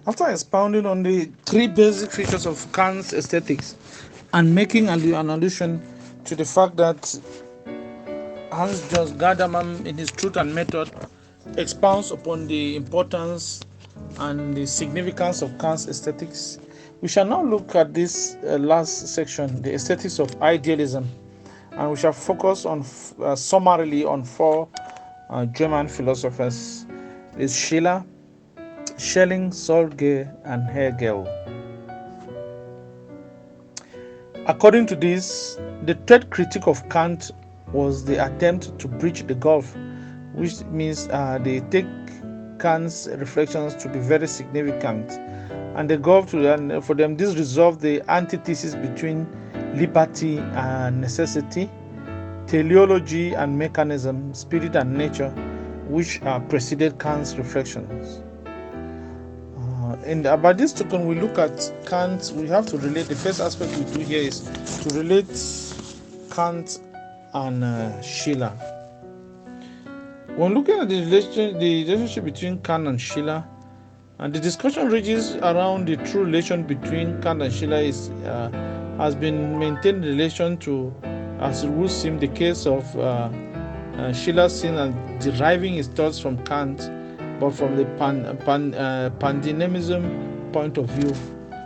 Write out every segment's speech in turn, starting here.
After expounding on the three basic features of Kant's aesthetics and making an allusion to the fact that Hans Jost Gadamer, in his Truth and Method, expounds upon the importance and the significance of Kant's aesthetics, we shall now look at this last section, the aesthetics of idealism, and we shall focus on summarily on four German philosophers: is Schiller, Schelling, Solge, and Hegel. According to this, the third critique of Kant was the attempt to bridge the gulf, which means they take Kant's reflections to be very significant, and the gulf for them this resolved the antithesis between liberty and necessity, teleology and mechanism, spirit and nature, which preceded Kant's reflections. And about this token, we look at Kant. We have to relate. The first aspect we do here is to relate Kant and Schiller. When looking at the relationship between Kant and Schiller, and the discussion rages around the true relation between Kant and Schiller has been maintained in relation to, as it would seem, the case of Schiller seeing and deriving his thoughts from Kant, but from the pandynamism point of view.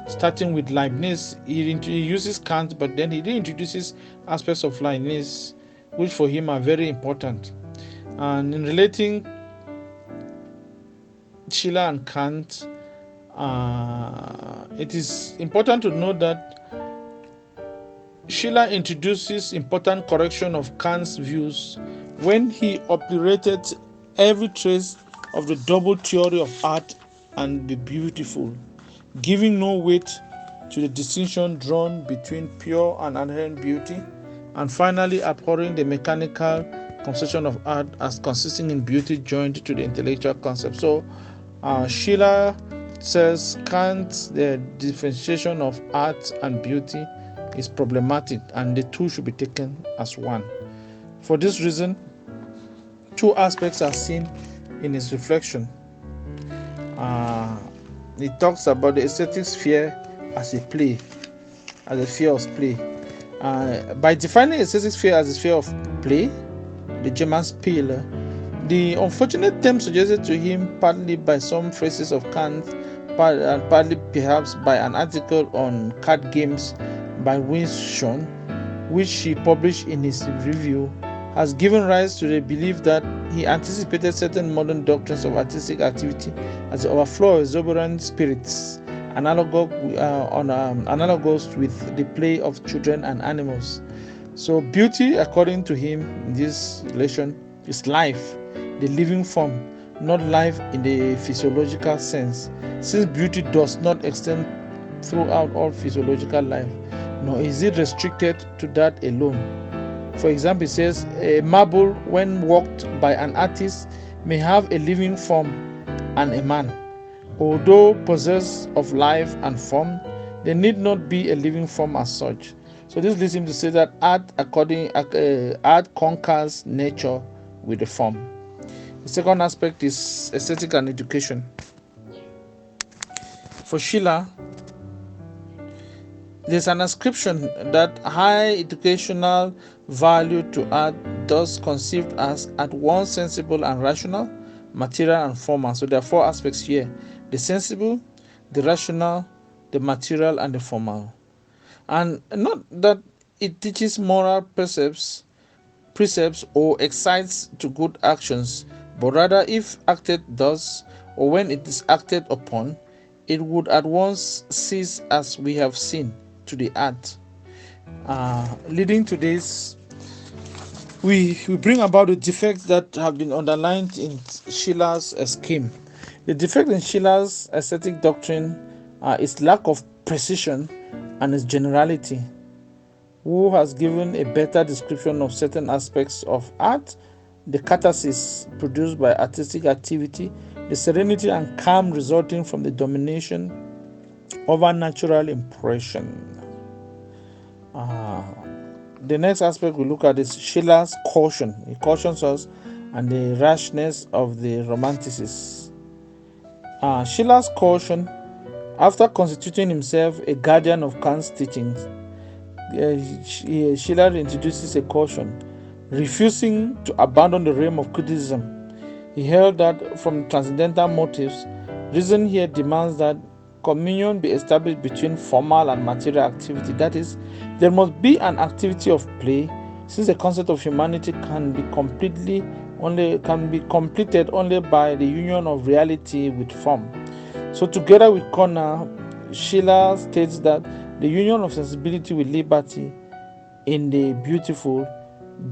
Starting with Leibniz, he uses Kant, but then he reintroduces aspects of Leibniz, which for him are very important. And in relating Schiller and Kant, it is important to note that Schiller introduces important correction of Kant's views when he obliterated every trace of the double theory of art and the beautiful, giving no weight to the distinction drawn between pure and inherent beauty, and finally abhorring the mechanical conception of art as consisting in beauty joined to the intellectual concept. So Schiller says Kant's the differentiation of art and beauty is problematic, and the two should be taken as one. For this reason, two aspects are seen in his reflection. He talks about the aesthetic sphere as a play, as a sphere of play. By defining aesthetic sphere as a sphere of play, the German Spiel, the unfortunate term suggested to him partly by some phrases of Kant, and partly perhaps by an article on card games by Winston, which he published in his review, has given rise to the belief that he anticipated certain modern doctrines of artistic activity as the overflow of exuberant spirits, analogous with the play of children and animals. So beauty, according to him, in this relation, is life, the living form, not life in the physiological sense, since beauty does not extend throughout all physiological life, nor is it restricted to that alone. For example, it says a marble, when worked by an artist, may have a living form and a man. Although possessed of life and form, they need not be a living form as such. So this leads him to say that art conquers nature with the form. The second aspect is aesthetic and education. For Schiller, there's an ascription that high educational value to art, thus conceived as at once sensible and rational, material and formal. So there are four aspects here: the sensible, the rational, the material, and the formal. And not that it teaches moral precepts or excites to good actions, but rather if acted thus, or when it is acted upon, it would at once cease, as we have seen, to the art. Leading to this, we bring about the defects that have been underlined in Schiller's scheme. The defect in Schiller's aesthetic doctrine is lack of precision and its generality. Who has given a better description of certain aspects of art, the catharsis produced by artistic activity, the serenity and calm resulting from the domination of a natural impression. The next aspect we look at is Schiller's caution. He cautions us and the rashness of the romanticists. Schiller's caution After constituting himself a guardian of Kant's teachings, Schiller introduces a caution, refusing to abandon the realm of criticism. He held that from transcendental motives, reason here demands that communion be established between formal and material activity. That is, there must be an activity of play, since the concept of humanity can be completed only by the union of reality with form. So, together with Connor, Schiller states that the union of sensibility with liberty in the beautiful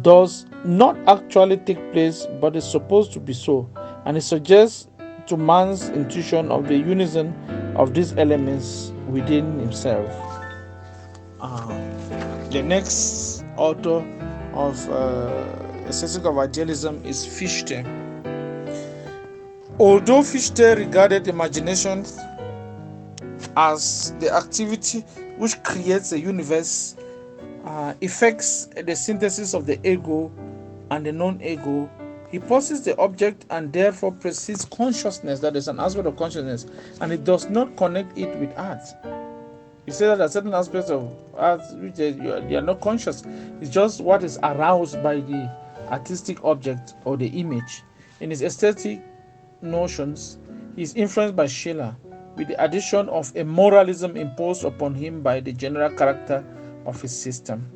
does not actually take place, but is supposed to be so, and it suggests to man's intuition of the unison of these elements within himself. The next author of Aesthetic of Idealism is Fichte. Although Fichte regarded imagination as the activity which creates a universe, affects the synthesis of the ego and the non-ego, he posits the object and therefore precedes consciousness, that is an aspect of consciousness, and it does not connect it with art. He said that there are certain aspects of art which they are not conscious. It's just what is aroused by the artistic object or the image. In his aesthetic notions, he is influenced by Schiller, with the addition of a moralism imposed upon him by the general character of his system.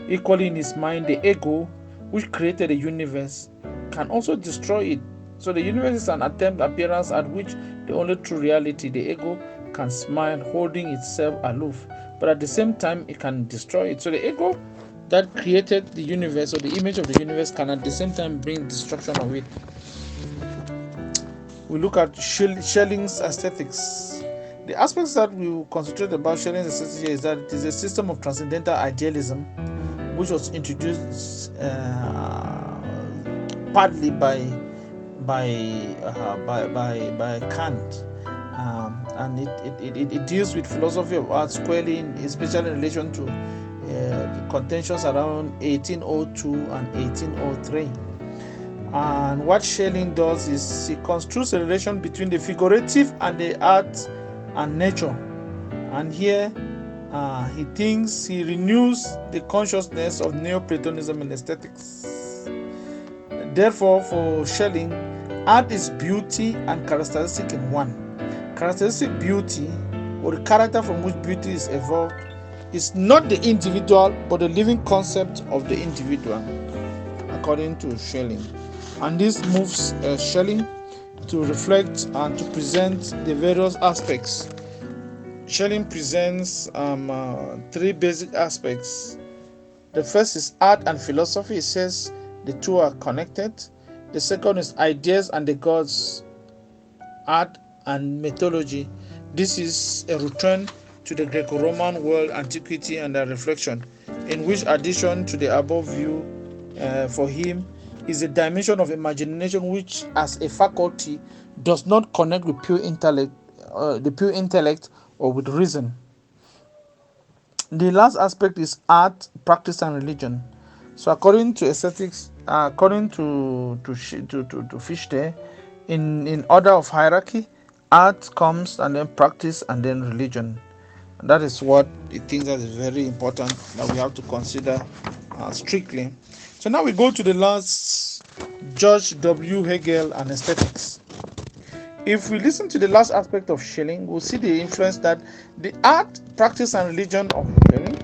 Equally in his mind, the ego, which created the universe, can also destroy it. So the universe is an appearance at which the only true reality, the ego, can smile, holding itself aloof, but at the same time it can destroy it. So the ego that created the universe, or the image of the universe, can at the same time bring destruction of it. We look at Schelling's aesthetics. The aspects that we will concentrate about Schelling's aesthetics here is that it is a system of transcendental idealism, which was introduced partly by Kant, and it deals with philosophy of art squarely, especially in relation to the contentions around 1802 and 1803. And what Schelling does is he constructs a relation between the figurative and the art and nature. And here he renews the consciousness of Neoplatonism in aesthetics. Therefore, for Schelling, art is beauty and characteristic in one. Characteristic beauty, or the character from which beauty is evolved, is not the individual but the living concept of the individual, according to Schelling. And this moves Schelling to reflect and to present the various aspects. Schelling presents three basic aspects. The first is art and philosophy. It says the two are connected. The second is ideas and the gods, art and mythology. This is a return to the Greco-Roman world, antiquity, and a reflection, in which addition to the above view for him is a dimension of imagination which, as a faculty, does not connect with pure intellect, or with reason. The last aspect is art, practice, and religion. So, according to aesthetics, according to Fichte, in order of hierarchy, art comes, and then practice, and then religion. And that is what he thinks that is very important that we have to consider strictly. So now we go to the last, George W. Hegel and aesthetics. If we listen to the last aspect of Schelling, we'll see the influence that the art, practice, and religion of Schelling,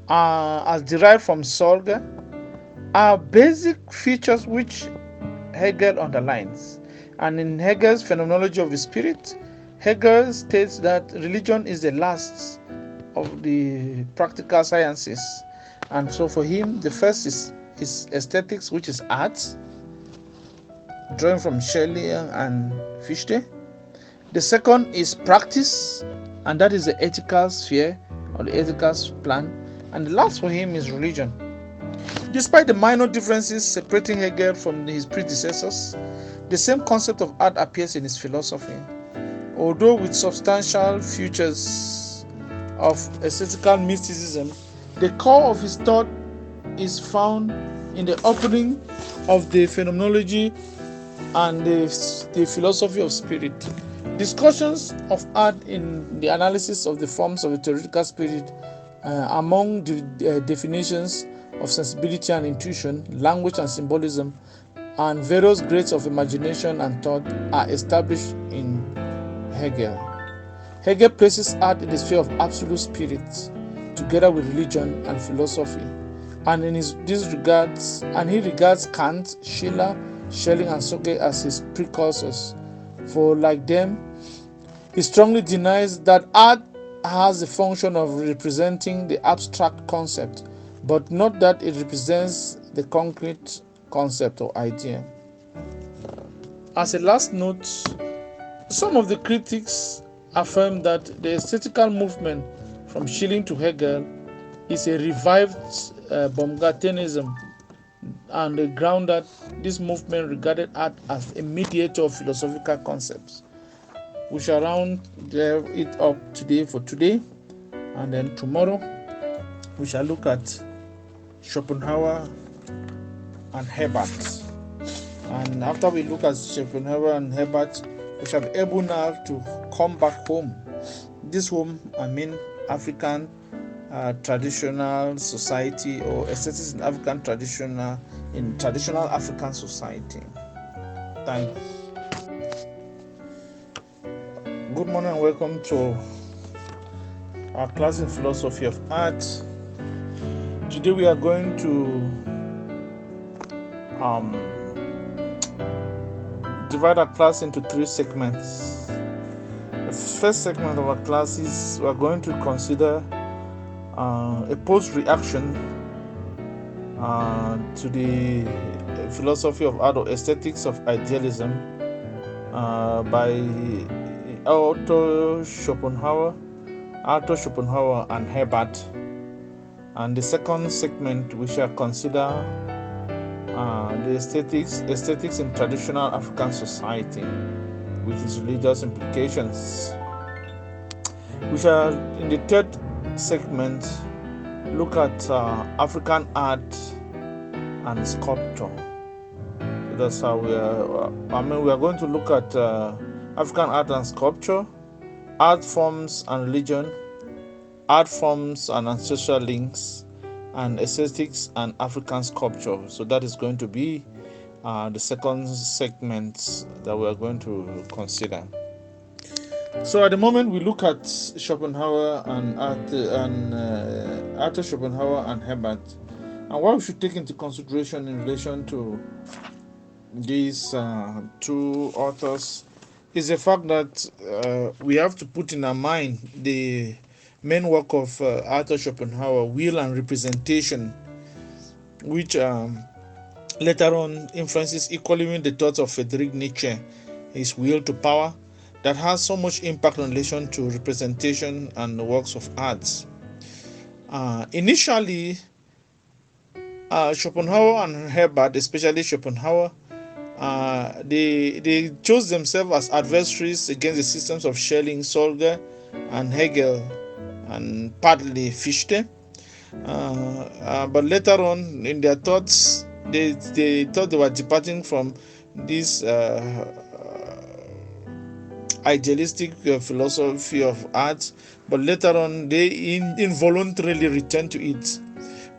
as derived from Solger, are basic features which Hegel underlines. And in Hegel's Phenomenology of the Spirit, Hegel states that religion is the last of the practical sciences. And so for him, the first is aesthetics, which is art, drawing from Schelling and Fichte. The second is practice, and that is the ethical sphere or the ethical plan. And the last for him is religion. Despite the minor differences separating Hegel from his predecessors, the same concept of art appears in his philosophy, although with substantial features of aesthetical mysticism. The core of his thought is found in the opening of the phenomenology and the philosophy of spirit, Discussions of art in the analysis of the forms of a theoretical spirit among the definitions of sensibility and intuition, language and symbolism, and various grades of imagination and thought are established in Hegel. Hegel places art in the sphere of absolute spirit, together with religion and philosophy, and he regards Kant, Schiller, Schelling, and Sorge as his precursors. For like them, he strongly denies that art has the function of representing the abstract concept, but not that it represents the concrete concept or idea. As a last note, some of the critics affirm that the aesthetical movement from Schelling to Hegel is a revived Baumgartenism, and the ground that this movement regarded art as a mediator of philosophical concepts. We shall round it up today, and then tomorrow we shall look at Schopenhauer and Herbart. And after we look at Schopenhauer and Herbart, we shall be able now to come back home. This home, I mean African traditional society, or aesthetics in traditional African society. Thanks. Good morning and welcome to our class in philosophy of art. Today we are going to divide our class into 3 segments. The first segment of our class is we are going to consider a post-reaction to the philosophy of art or aesthetics of idealism by Arthur Schopenhauer and Herbart. And the second segment we shall consider the aesthetics in traditional African society with its religious implications. We shall, in the third segment, look at African art and sculpture. So that's how we are. We are going to look at African art and sculpture, art forms and religion, art forms and ancestral links, and aesthetics and African sculpture. So that is going to be the second segment that we are going to consider. So at the moment we look at Schopenhauer and Arthur Schopenhauer and Herbart, and what we should take into consideration in relation to these 2 authors is the fact that we have to put in our mind the main work of Arthur Schopenhauer, Will and Representation, which later on influences equally with the thoughts of Friedrich Nietzsche, his Will to Power, that has so much impact in relation to representation and the works of arts. Initially, Schopenhauer and Herbart, especially Schopenhauer, they chose themselves as adversaries against the systems of Schelling, Sorge, and Hegel, and partly Fichte. But later on in their thoughts, they thought they were departing from this idealistic philosophy of art, but later on they involuntarily returned to it.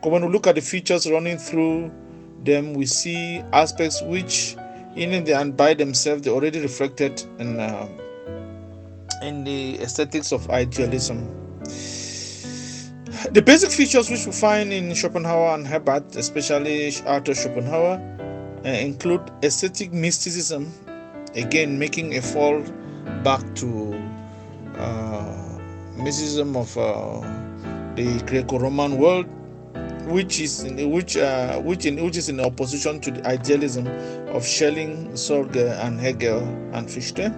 When we look at the features running through them, we see aspects which in and by themselves they already reflected in the aesthetics of idealism. The basic features which we find in Schopenhauer and Herbart, especially Arthur Schopenhauer, include aesthetic mysticism, again making a fall back to mysticism of the Greco-Roman world, which is in opposition to the idealism of Schelling, Sorge, and Hegel and Fichte.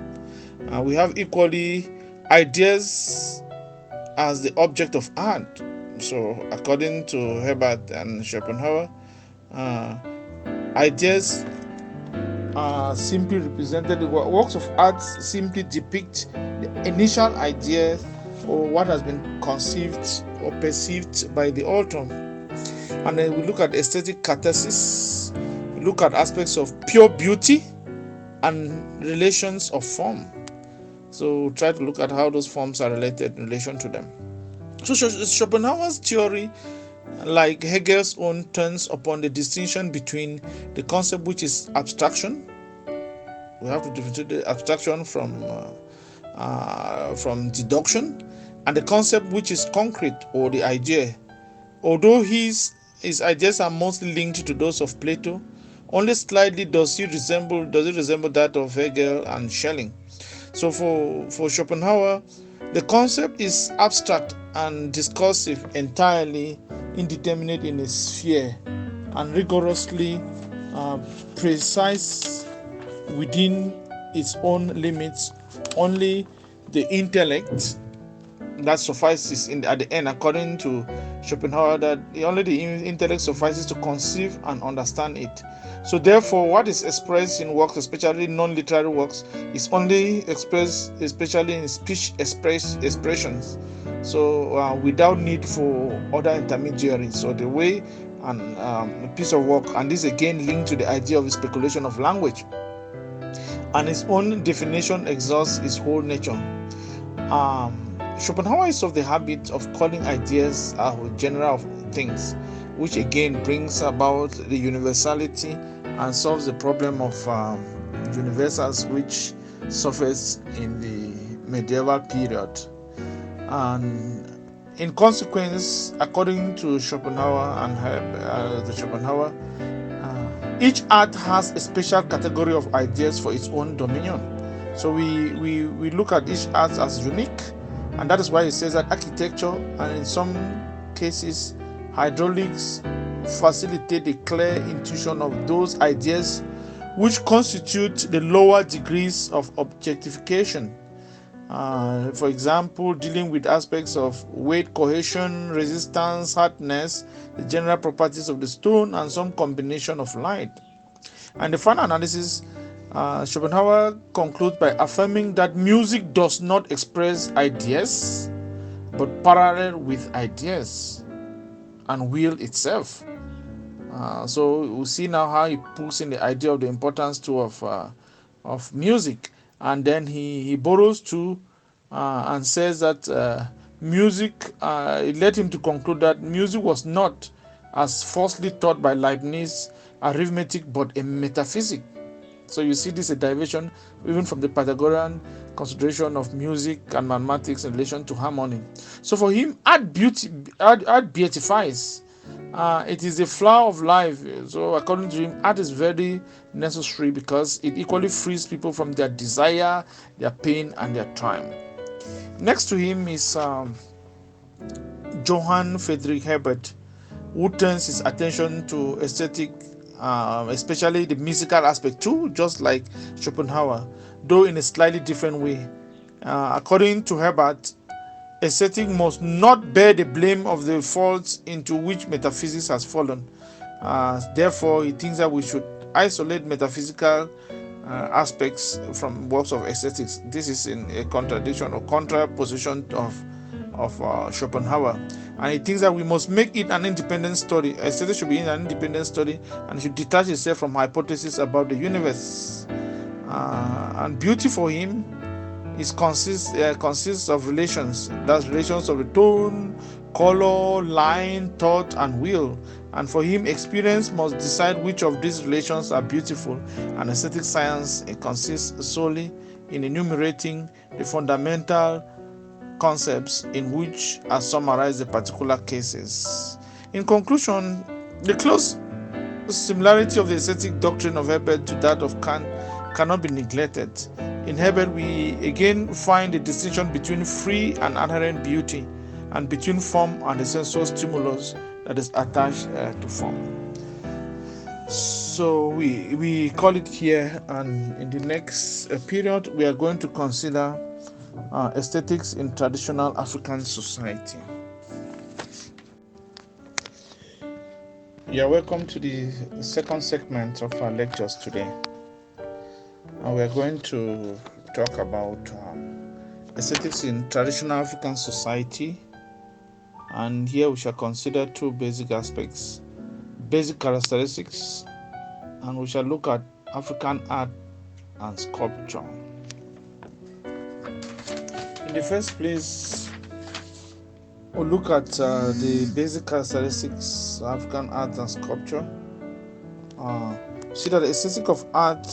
We have equally ideas as the object of art. So according to Herbart and Schopenhauer, ideas are simply represented. The works of art simply depict the initial idea or what has been conceived or perceived by the author. And then we look at aesthetic catharsis, we look at aspects of pure beauty and relations of form. So try to look at how those forms are related in relation to them. So Schopenhauer's theory, like Hegel's own, turns upon the distinction between the concept which is abstraction. We have to differentiate the abstraction from deduction, and the concept which is concrete, or the idea. Although his ideas are mostly linked to those of Plato, only slightly does it resemble that of Hegel and Schelling. So for Schopenhauer, the concept is abstract and discursive, entirely indeterminate in its sphere, and rigorously precise within its own limits. Only the intellect that suffices at the end, according to Schopenhauer, that only the intellect suffices to conceive and understand it. So therefore, what is expressed in works, especially non-literary works, is only expressed especially in speech expressions, so without need for other intermediaries. So the way and a piece of work, and this again linked to the idea of the speculation of language, and its own definition exhausts its whole nature. Schopenhauer is of the habit of calling ideas genera of things, which again brings about the universality and solves the problem of universals which surfaced in the medieval period. And in consequence, according to Schopenhauer and the Schopenhauer, each art has a special category of ideas for its own dominion. So we look at each art as unique, and that is why it says that architecture, and in some cases hydraulics, facilitate a clear intuition of those ideas which constitute the lower degrees of objectification. For example, dealing with aspects of weight, cohesion, resistance, hardness, the general properties of the stone, and some combination of light. And the final analysis, Schopenhauer concludes by affirming that music does not express ideas, but parallel with ideas and will itself. So we see now how he puts in the idea of the importance too of music, and then he borrows too and says that music, it led him to conclude that music was not, as falsely taught by Leibniz, arithmetic but a metaphysic. So you see this a derivation even from the Pythagorean consideration of music and mathematics in relation to harmony. So for him, art beatifies. It is the flower of life. So according to him, art is very necessary because it equally frees people from their desire, their pain, and their time. Next to him is Johann Friedrich Herbert, who turns his attention to aesthetic, especially the musical aspect too, just like Schopenhauer, though in a slightly different way. According to Herbert, aesthetic must not bear the blame of the faults into which metaphysics has fallen. Therefore, he thinks that we should isolate metaphysical aspects from works of aesthetics. This is in a contradiction or contraposition of Schopenhauer, and he thinks that we must make it an independent study. Aesthetics should be an independent study and should detach itself from hypotheses about the universe. And beauty for him consists of relations. That's relations of the tone, color, line, thought, and will. And for him, experience must decide which of these relations are beautiful, and aesthetic science consists solely in enumerating the fundamental concepts in which are summarized the particular cases. In conclusion, the close similarity of the aesthetic doctrine of Herbert to that of Kant cannot be neglected. In Herbert, we again find the distinction between free and inherent beauty, and between form and the sensual stimulus that is attached to form. So we call it here, and in the next period, we are going to consider aesthetics in traditional African society. You are welcome to the second segment of our lectures today. And we are going to talk about aesthetics in traditional African society, and here we shall consider two basic aspects, basic characteristics, and we shall look at African art and sculpture. In the first place, we'll look at the basic characteristics of African art and sculpture. See that the aesthetic of art,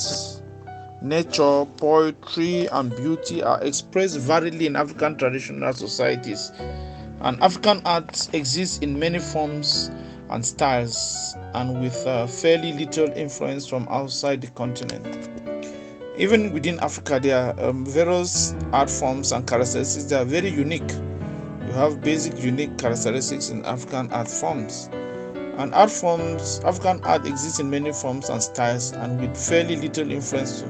nature, poetry, and beauty are expressed variedly in African traditional societies. And African art exists in many forms and styles, and with fairly little influence from outside the continent. Even within Africa, there are various art forms and characteristics that are very unique. You have basic unique characteristics in African art forms. And African art exists in many forms and styles, and with fairly little influence,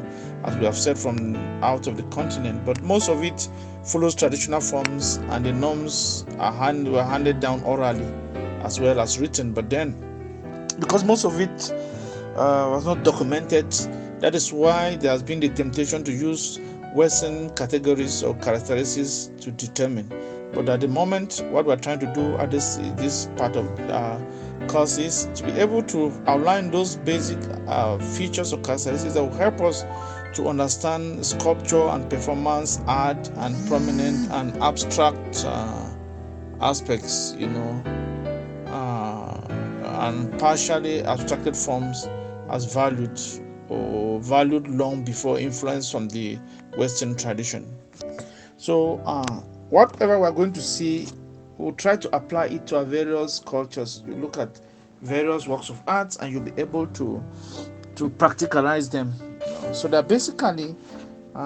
as we have said, from out of the continent. But most of it follows traditional forms, and the norms were handed down orally as well as written. But then, because most of it was not documented, that is why there has been the temptation to use Western categories or characteristics to determine. But at the moment, what we're trying to do at this part of course is to be able to outline those basic features or characteristics that will help us to understand sculpture and performance art and prominent and abstract aspects, and partially abstracted forms as valued long before influence from the Western tradition. So whatever we're going to see, we'll try to apply it to our various cultures. You look at various works of art and you'll be able to practicalize them. So they're basically,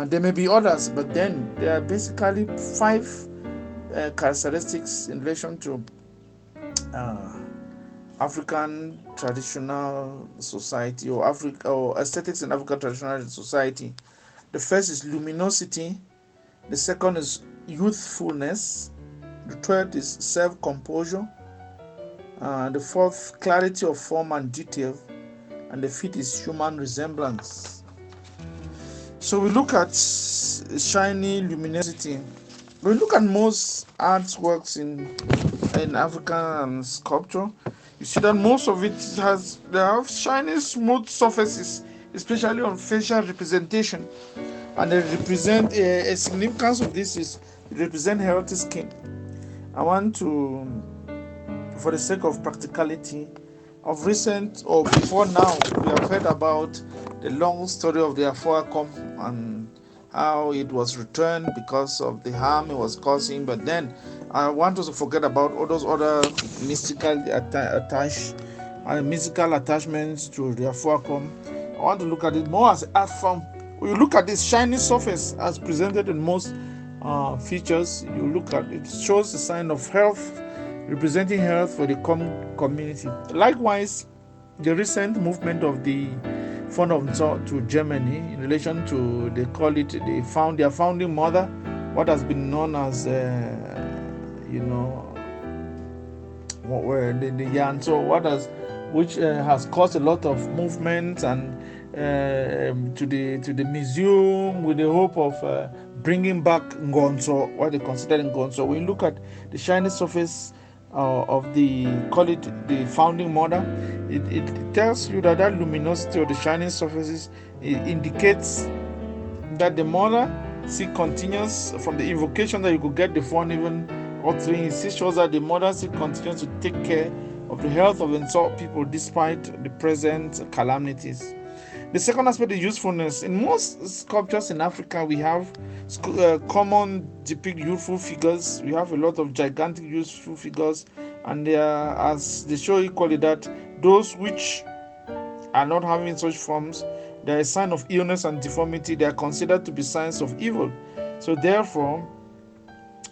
there may be others, but then there are basically 5 characteristics in relation to African traditional society or aesthetics in African traditional society. The first is luminosity. The second is youthfulness. The third is self-composure. The fourth, clarity of form and detail. And the fifth is human resemblance. So we look at shiny luminosity. We look at most artworks in African sculpture. You see that most of it they have shiny, smooth surfaces, especially on facial representation. And they represent a significance of this is represent healthy skin. I want to, for the sake of practicality, of recent or before now, we have heard about the long story of the Afua Kom and how it was returned because of the harm it was causing. But then I want us to forget about all those other mystical attachments to the Afua Kom. I want to look at it more as an art form. When you look at this shiny surface as presented in most features, you look at it shows a sign of health, representing health for the community. Likewise, the recent movement of the Fund of Nso to Germany in relation to, they call it their founding mother, what has been known as the which has caused a lot of movement and to the museum with the hope of bringing back Ngonso, what they consider Ngonso. When you look at the shiny surface of the founding mother, it tells you that luminosity of the shining surfaces, it indicates that the mother still continues from the invocation that you could get the phone even or 3. It shows that the mother still continues to take care of the health of the people despite the present calamities. The second aspect is usefulness. In most sculptures in Africa, we have common depict youthful figures. We have a lot of gigantic youthful figures, and they are, as they show equally, that those which are not having such forms, they are a sign of illness and deformity. They are considered to be signs of evil. So therefore,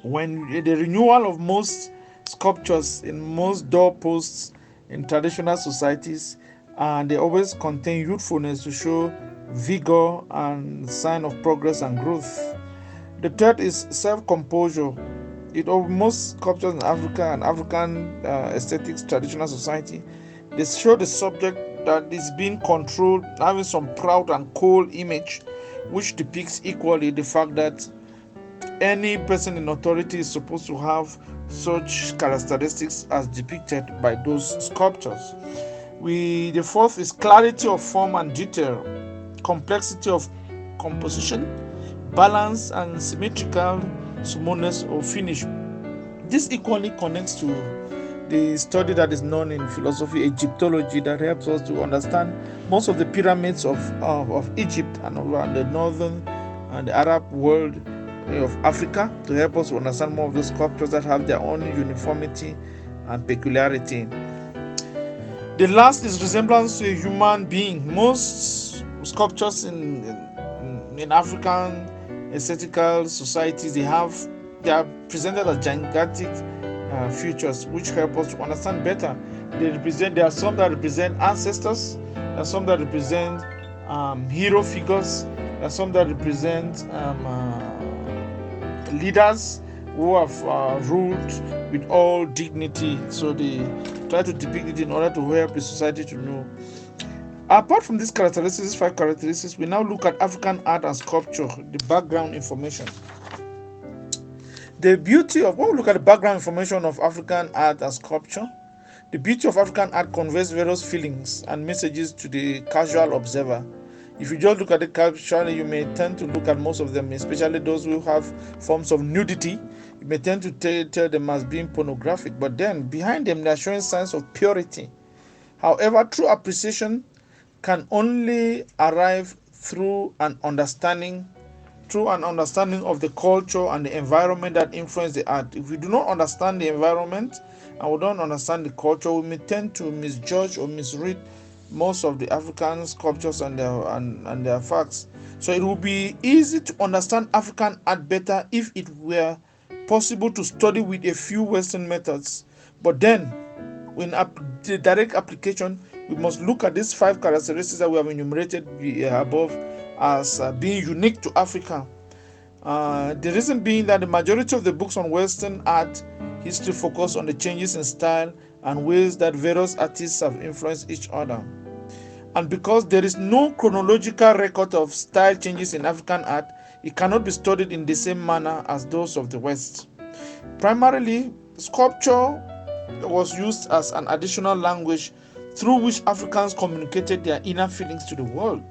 when the renewal of most sculptures in most doorposts in traditional societies, and they always contain youthfulness to show vigor and sign of progress and growth. The third is self-composure. Most sculptures in Africa and African aesthetics traditional society, they show the subject that is being controlled, having some proud and cold image, which depicts equally the fact that any person in authority is supposed to have such characteristics as depicted by those sculptures. The fourth is clarity of form and detail, complexity of composition, balance and symmetrical smoothness or finish. This equally connects to the study that is known in philosophy, Egyptology, that helps us to understand most of the pyramids of Egypt and around the northern and the Arab world of Africa, to help us to understand more of those sculptures that have their own uniformity and peculiarity. The last is resemblance to a human being. Most sculptures in African aesthetical societies, they are presented as gigantic features, which help us to understand better. There are some that represent ancestors. There are some that represent hero figures. There are some that represent leaders who have ruled with all dignity. So they try to depict it in order to help the society to know. Apart from these characteristics, 5 characteristics, we now look at African art and sculpture, the background information. The beauty of, when we look at the background information of African art and sculpture, the beauty of African art conveys various feelings and messages to the casual observer. If you just look at it casually, you may tend to look at most of them, especially those who have forms of nudity. You may tend to tell them as being pornographic, but then behind them they are showing signs of purity. However, true appreciation can only arrive through an understanding of the culture and the environment that influence the art. If we do not understand the environment and we don't understand the culture, we may tend to misjudge or misread most of the African sculptures and their facts. So it would be easy to understand African art better if it were possible to study with a few Western methods. But then, in the direct application, we must look at these 5 characteristics that we have enumerated above as being unique to Africa. The reason being that the majority of the books on Western art history focus on the changes in style and ways that various artists have influenced each other. And because there is no chronological record of style changes in African art, it cannot be studied in the same manner as those of the West. Primarily, sculpture was used as an additional language through which Africans communicated their inner feelings to the world.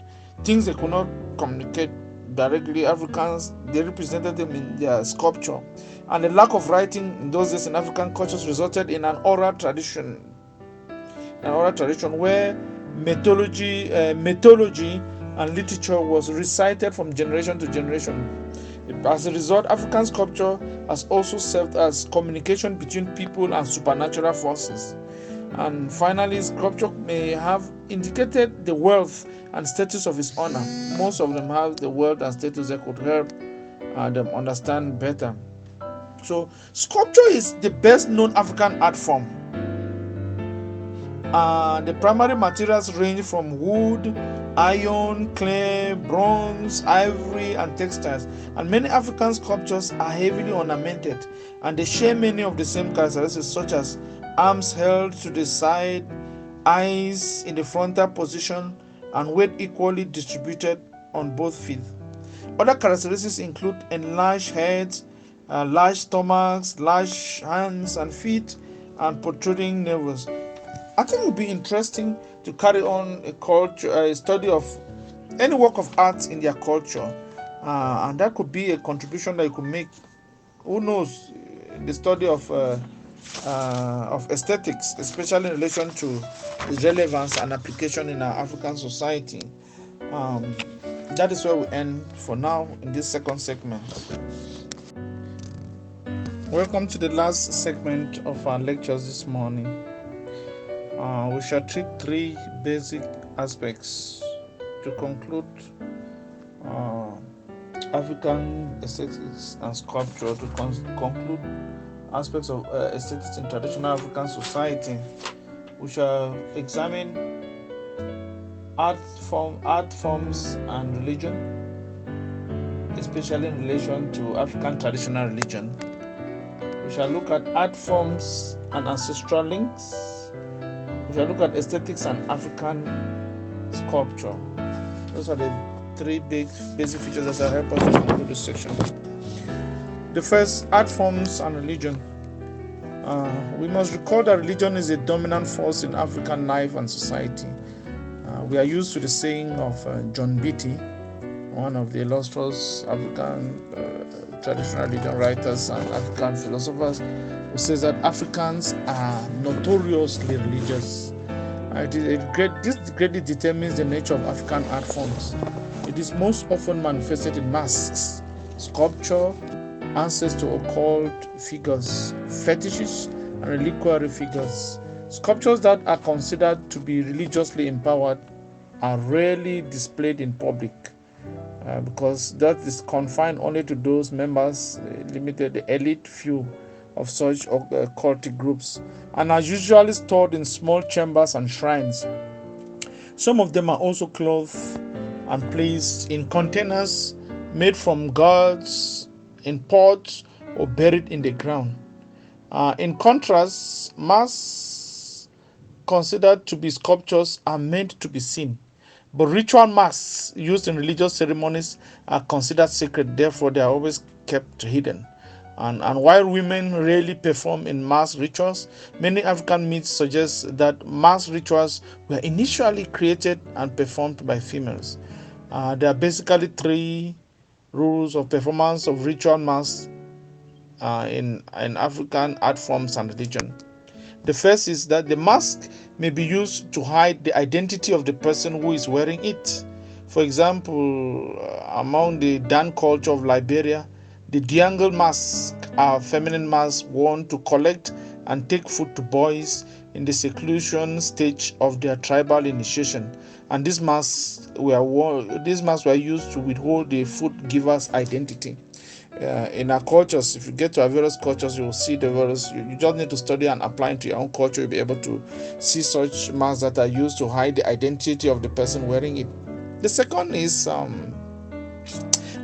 Things they could not communicate directly, Africans, they represented them in their sculpture. And the lack of writing in those days in African cultures resulted in an oral tradition where mythology and literature was recited from generation to generation. As a result, African sculpture has also served as communication between people and supernatural forces. And finally, sculpture may have indicated the wealth and status of its owner. Most of them have the wealth and status that could help them understand better. So, sculpture is the best known African art form. The primary materials range from wood, iron, clay, bronze, ivory, and textiles. And many African sculptures are heavily ornamented, and they share many of the same characteristics, such as arms held to the side, eyes in the frontal position, and weight equally distributed on both feet. Other characteristics include enlarged heads, large stomachs, large hands and feet, and protruding navel. I think it would be interesting to carry on a study of any work of art in their culture, and that could be a contribution that you could make. Who knows, the study of aesthetics, especially in relation to its relevance and application in our African society. That is where we end for now in this second segment. Welcome to the last segment of our lectures this morning. We shall treat 3 basic aspects to conclude African aesthetics and sculpture, to conclude aspects of aesthetics in traditional African society. We shall examine art forms and religion, especially in relation to African traditional religion. We shall look at art forms and ancestral links. We shall look at aesthetics and African sculpture. Those are the 3 basic features that will help us to conclude this section. The first, art forms and religion. We must recall that religion is a dominant force in African life and society. We are used to the saying of John Beatty, one of the illustrious African traditional religion writers and African philosophers, who says that Africans are notoriously religious. This greatly determines the nature of African art forms. It is most often manifested in masks, sculpture, answers to occult figures, fetishes, and reliquary figures. Sculptures that are considered to be religiously empowered are rarely displayed in public because that is confined only to those members, limited the elite few of such cultic groups, and are usually stored in small chambers and shrines. Some of them are also clothed and placed in containers made from gourds, in pots, or buried in the ground. In contrast, masks considered to be sculptures are meant to be seen, but ritual masks used in religious ceremonies are considered sacred, therefore, they are always kept hidden. And while women rarely perform in mass rituals, many African myths suggest that mass rituals were initially created and performed by females. There are basically three rules of performance of ritual mass in African art forms and religion. The first is that the mask may be used to hide the identity of the person who is wearing it. For example, among the Dan culture of Liberia, the Diangle mask are feminine masks worn to collect and take food to boys in the seclusion stage of their tribal initiation. And these masks were used to withhold the food giver's identity. In our cultures, if you get to our various cultures, you will see the various. You just need to study and apply into your own culture. You'll be able to see such masks that are used to hide the identity of the person wearing it. The second is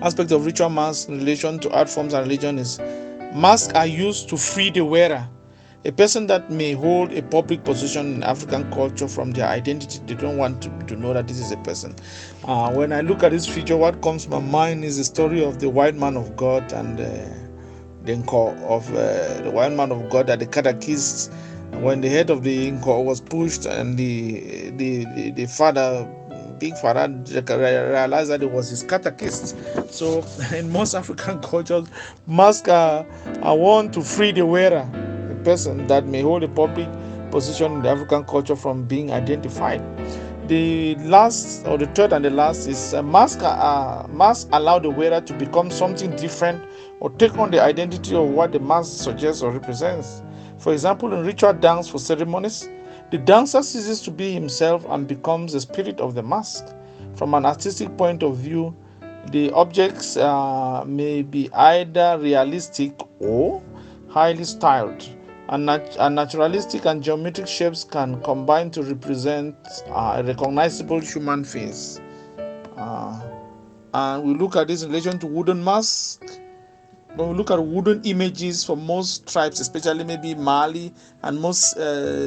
aspect of ritual masks in relation to art forms and religion is masks are used to free the wearer. A person that may hold a public position in African culture from their identity, they don't want to know that this is a person. When I look at this feature, what comes to my mind is the story of the white man of God and the Nko of the white man of God at the catechists. When the head of the Nko was pushed and the father, big father, realized that it was his catechist. So in most African cultures, masks are worn to free the wearer, a person that may hold a public position in the African culture from being identified. The last, or the third and the last, is masks allow the wearer to become something different or take on the identity of what the mask suggests or represents. For example, in ritual dance for ceremonies, the dancer ceases to be himself and becomes the spirit of the mask. From an artistic point of view, the objects may be either realistic or highly styled. And naturalistic and geometric shapes can combine to represent a recognizable human face. And we look at this in relation to wooden masks. When we look at wooden images for most tribes, especially maybe Mali and most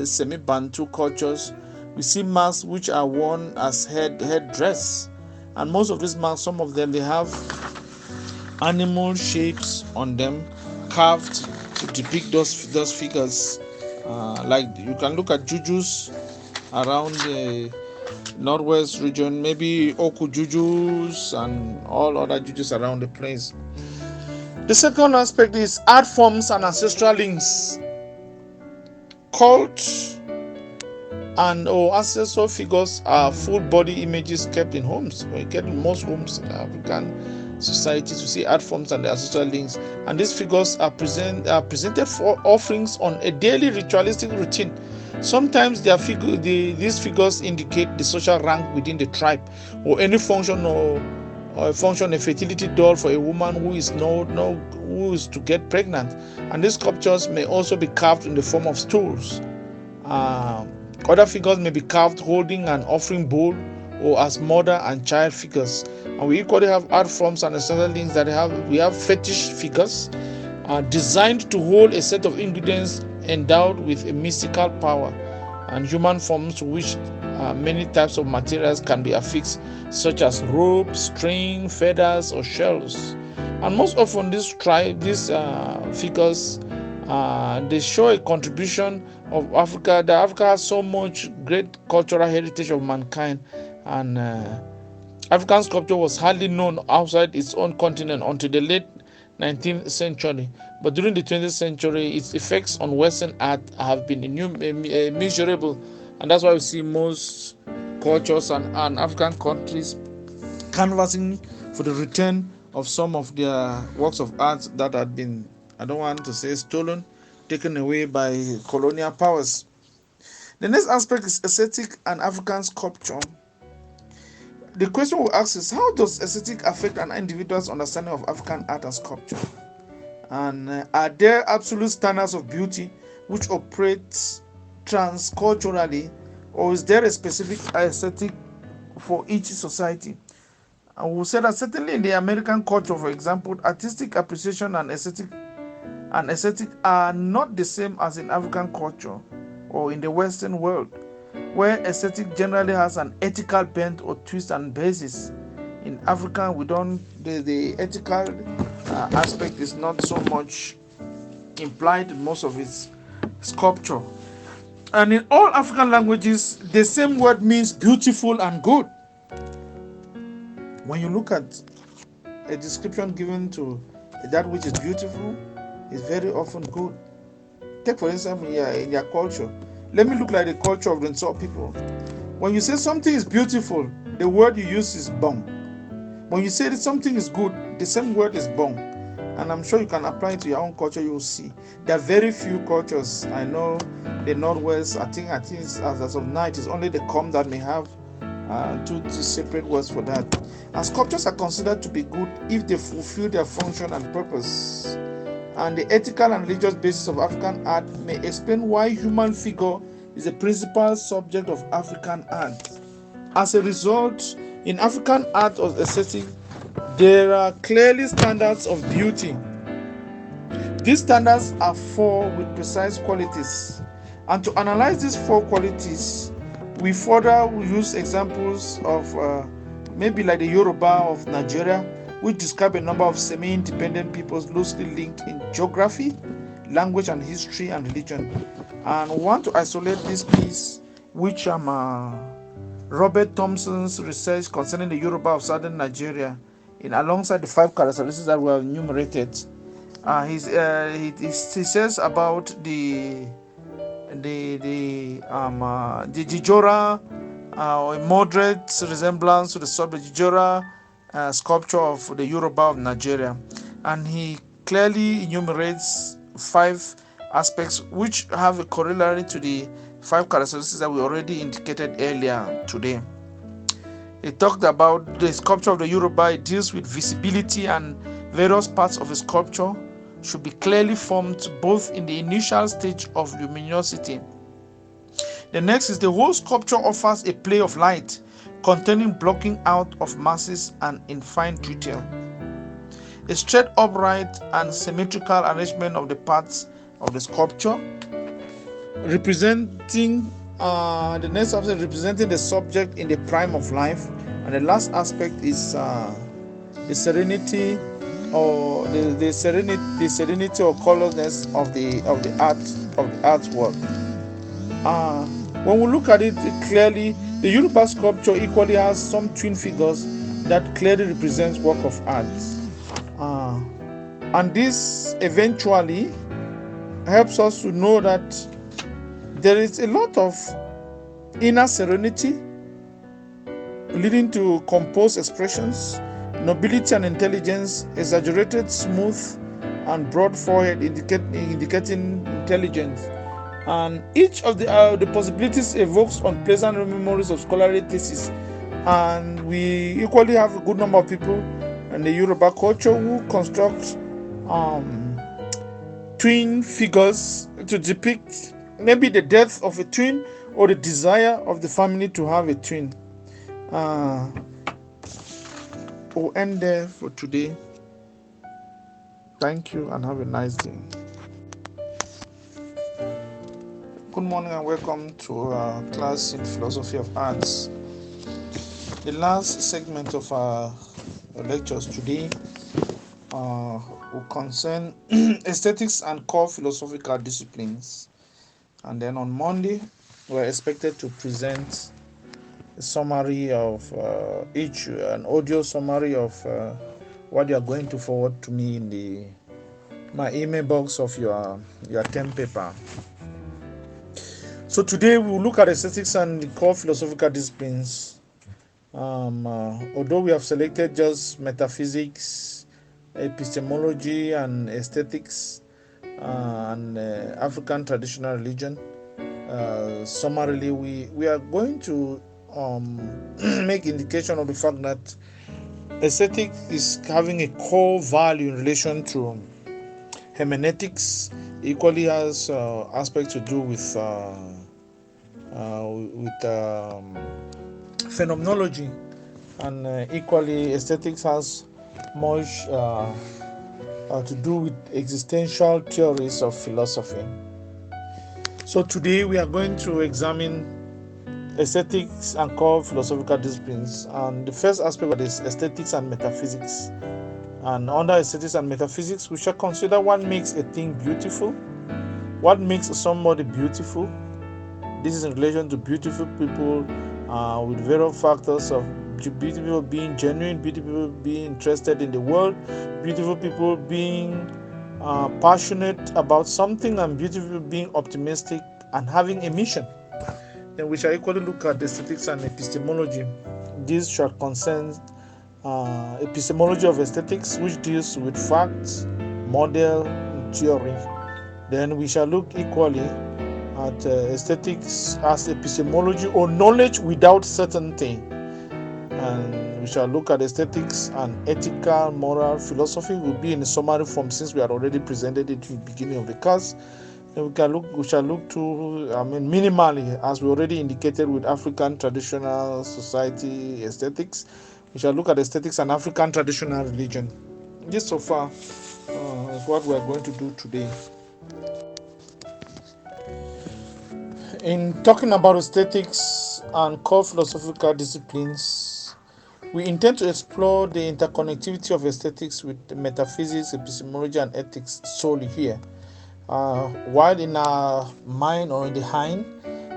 semi-Bantu cultures, we see masks which are worn as headdress. And most of these masks, some of them, they have animal shapes on them, carved to depict those figures. Like you can look at jujus around the northwest region, maybe Oku jujus and all other jujus around the place. The second aspect is art forms and ancestral links. Cult and ancestral figures are full body images kept in homes. When you get in most homes in African societies, you see art forms and the ancestral links. And these figures are presented for offerings on a daily ritualistic routine. Sometimes these figures indicate the social rank within the tribe or any function or a fertility doll for a woman who is to get pregnant. And these sculptures may also be carved in the form of stools. Other figures may be carved holding an offering bowl or as mother and child figures. And we equally have art forms and ancestral links we have fetish figures designed to hold a set of ingredients endowed with a mystical power, and human forms to which many types of materials can be affixed, such as rope, string, feathers, or shells. And most often these figures they show a contribution of Africa. That Africa has so much great cultural heritage of mankind, and African sculpture was hardly known outside its own continent until the late 19th century, but during the 20th century, its effects on Western art have been immeasurable, and that's why we see most cultures and African countries canvassing for the return of some of their works of art that had been, I don't want to say stolen, taken away by colonial powers. The next aspect is aesthetic and African sculpture. The question we ask is, how does aesthetic affect an individual's understanding of African art and sculpture? And are there absolute standards of beauty which operate transculturally, or is there a specific aesthetic for each society? And we'll say that certainly in the American culture, for example, artistic appreciation and aesthetic are not the same as in African culture or in the Western world, where aesthetic generally has an ethical bent or twist and basis. In Africa, we don't. The ethical aspect is not so much implied in most of its sculpture. And in all African languages, the same word means beautiful and good. When you look at a description given to that which is beautiful, is very often good. Take for instance in your culture. Let me look like the culture of the Nsọ people. When you say something is beautiful, the word you use is bong. When you say that something is good, the same word is bong. And I'm sure you can apply it to your own culture. You will see there are very few cultures. I know the Northwest. I think as of now, it is only the Com that may have two separate words for that. And sculptures are considered to be good if they fulfill their function and purpose. And the ethical and religious basis of African art may explain why human figure is a principal subject of African art. As a result, in African art or aesthetic, there are clearly standards of beauty. These standards are four with precise qualities. And to analyze these four qualities, we further use examples of maybe like the Yoruba of Nigeria, which describe a number of semi-independent peoples loosely linked in geography, language, and history and religion. And we want to isolate this piece, which Robert Thompson's research concerning the Yoruba of southern Nigeria, alongside the 5 characteristics that were enumerated. He says about the Jijora, a moderate resemblance to the Jijora sculpture of the Yoruba of Nigeria, and he clearly enumerates 5 aspects which have a corollary to the 5 characteristics that we already indicated earlier today. He talked about the sculpture of the Yoruba. It deals with visibility, and various parts of the sculpture should be clearly formed both in the initial stage of luminosity. The next is the whole sculpture offers a play of light containing blocking out of masses and in fine detail. A straight, upright, and symmetrical arrangement of the parts of the sculpture, representing the next aspect representing the subject in the prime of life, and the last aspect is the serenity or the serenity or colorlessness of the artwork. When we look at it clearly, the Yoruba sculpture equally has some twin figures that clearly represents work of art, and this eventually helps us to know that there is a lot of inner serenity leading to composed expressions, nobility and intelligence, exaggerated, smooth, and broad forehead indicating intelligence. And each of the possibilities evokes unpleasant memories of scholarly thesis. And we equally have a good number of people in the Yoruba culture who construct twin figures to depict maybe the death of a twin or the desire of the family to have a twin. We'll end there for today. Thank you and have a nice day. Good morning and welcome to our class in Philosophy of Arts. The last segment of our lectures today will concern aesthetics and core philosophical disciplines. And then on Monday, we're expected to present summary of an audio summary of what you are going to forward to me in my email box of your term paper. So today we will look at aesthetics and the core philosophical disciplines. Although we have selected just metaphysics, epistemology, and aesthetics, and African traditional religion, summarily we are going to make indication of the fact that aesthetics is having a core value in relation to hermeneutics. Equally has aspects to do with phenomenology, and equally aesthetics has much to do with existential theories of philosophy. So today we are going to examine aesthetics and core philosophical disciplines, and the first aspect is aesthetics and metaphysics. And under aesthetics and metaphysics, we shall consider what makes a thing beautiful, what makes somebody beautiful. This is in relation to beautiful people with various factors of beautiful people being genuine, beautiful people being interested in the world, beautiful people being passionate about something, and beautiful people being optimistic and having a mission. Then we shall equally look at aesthetics and epistemology. This shall concern epistemology of aesthetics, which deals with facts, model, and theory. Then we shall look equally at aesthetics as epistemology or knowledge without certainty. And we shall look at aesthetics and ethical, moral philosophy. Will be in a summary form since we had already presented it in the beginning of the class. And we shall look to, minimally, as we already indicated with African traditional society aesthetics. We shall look at aesthetics and African traditional religion. This so far is what we are going to do today. In talking about aesthetics and core philosophical disciplines, we intend to explore the interconnectivity of aesthetics with metaphysics, epistemology, and ethics solely here. While in our mind or in the hind,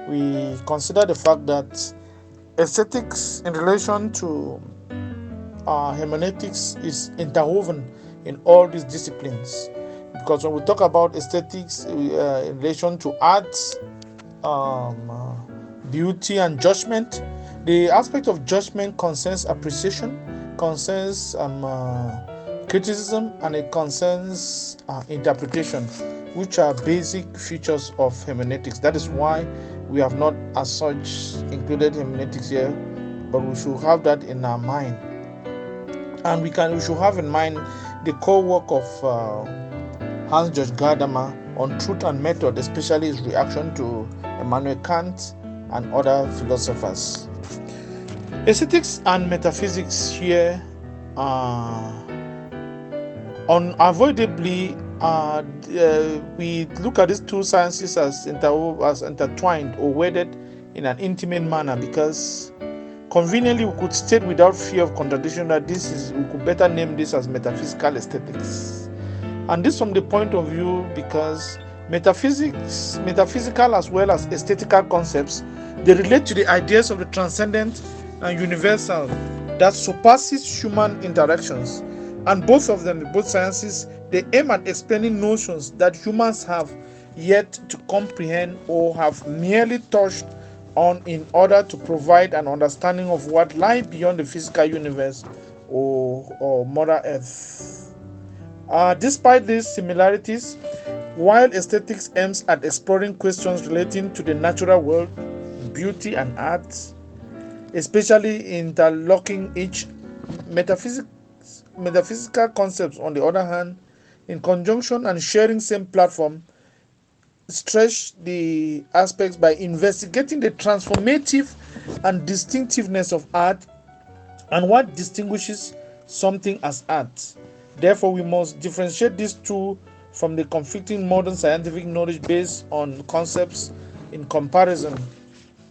we consider the fact that aesthetics in relation to hermeneutics is interwoven in all these disciplines. Because when we talk about aesthetics in relation to arts, beauty, and judgment, the aspect of judgment concerns appreciation, concerns criticism, and it concerns interpretation, which are basic features of hermeneutics. That is why we have not as such included hermeneutics here, but we should have that in our mind. And we should have in mind the core work of Hans-Georg Gadamer on truth and method, especially his reaction to Immanuel Kant and other philosophers. Aesthetics and metaphysics here unavoidably we look at these two sciences as intertwined or wedded in an intimate manner, because conveniently we could state without fear of contradiction that we could better name this as metaphysical aesthetics. And this from the point of view because metaphysical as well as aesthetical concepts, they relate to the ideas of the transcendent and universal that surpasses human interactions. And both of them, both sciences, they aim at explaining notions that humans have yet to comprehend or have merely touched on in order to provide an understanding of what lies beyond the physical universe or Mother Earth. Despite these similarities, while aesthetics aims at exploring questions relating to the natural world, beauty, and art, especially interlocking each metaphysical concepts, on the other hand, in conjunction and sharing same platform, stretch the aspects by investigating the transformative and distinctiveness of art and what distinguishes something as art. Therefore, we must differentiate these two from the conflicting modern scientific knowledge based on concepts in comparison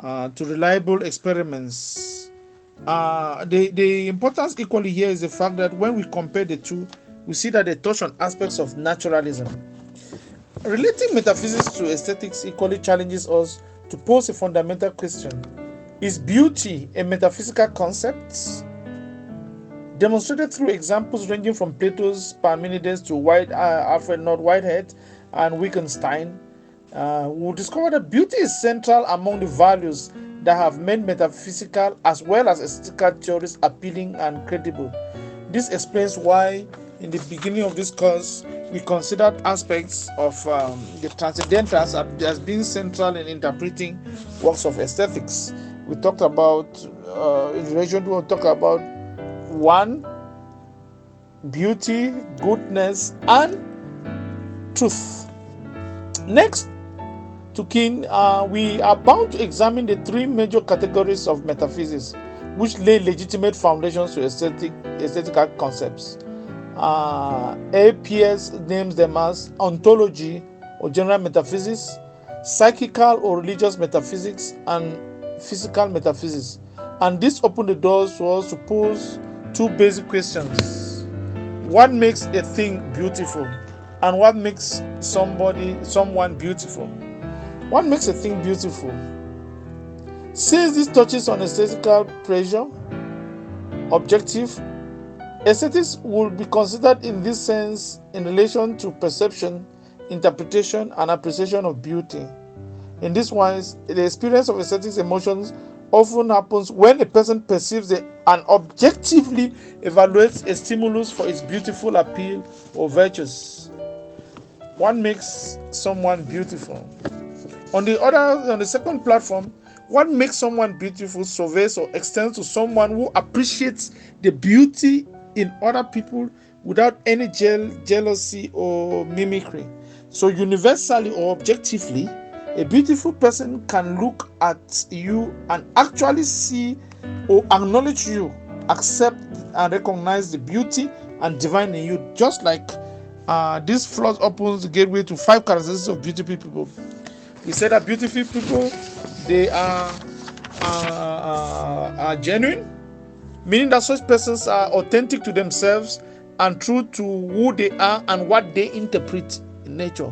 to reliable experiments. The importance equally here is the fact that when we compare the two, we see that they touch on aspects of naturalism. Relating metaphysics to aesthetics equally challenges us to pose a fundamental question. Is beauty a metaphysical concept? Demonstrated through examples ranging from Plato's Parmenides to Alfred North Whitehead and Wittgenstein, we'll discover that beauty is central among the values that have made metaphysical as well as aesthetical theories appealing and credible. This explains why, in the beginning of this course, we considered aspects of the transcendentals as being central in interpreting works of aesthetics. We talked about, in relation to, talk about one, beauty, goodness, and truth. Next, we are bound to examine the three major categories of metaphysics, which lay legitimate foundations to aesthetical concepts. APS names them as ontology or general metaphysics, psychical or religious metaphysics, and physical metaphysics. And this opened the doors for us to pose two basic questions: what makes a thing beautiful, and what makes someone beautiful? What makes a thing beautiful? Since this touches on aesthetical pressure, objective, aesthetics will be considered in this sense in relation to perception, interpretation, and appreciation of beauty. In this wise, the experience of aesthetic emotions often happens when a person perceives and objectively evaluates a stimulus for its beautiful appeal or virtues. What makes someone beautiful? On the second platform, what makes someone beautiful surveys or extends to someone who appreciates the beauty in other people without any jealousy or mimicry. So universally or objectively, a beautiful person can look at you and actually see or acknowledge you, accept and recognize the beauty and divine in you, just like this flood opens the gateway to 5 characteristics of beautiful people. We said that beautiful people, they are genuine, meaning that such persons are authentic to themselves and true to who they are and what they interpret in nature.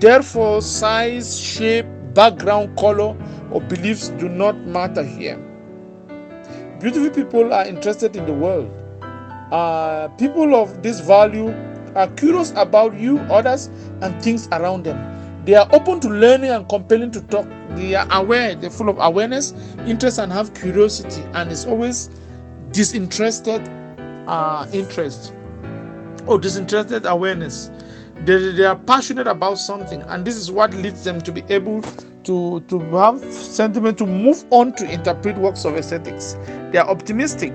Therefore, size, shape, background, color, or beliefs do not matter here. Beautiful people are interested in the world. People of this value are curious about you, others, and things around them. They are open to learning and compelling to talk. They are aware, they're full of awareness, interest, and have curiosity, and it's always disinterested interest or disinterested awareness. They are passionate about something, and this is what leads them to be able to have sentiment to move on to interpret works of aesthetics. They are optimistic,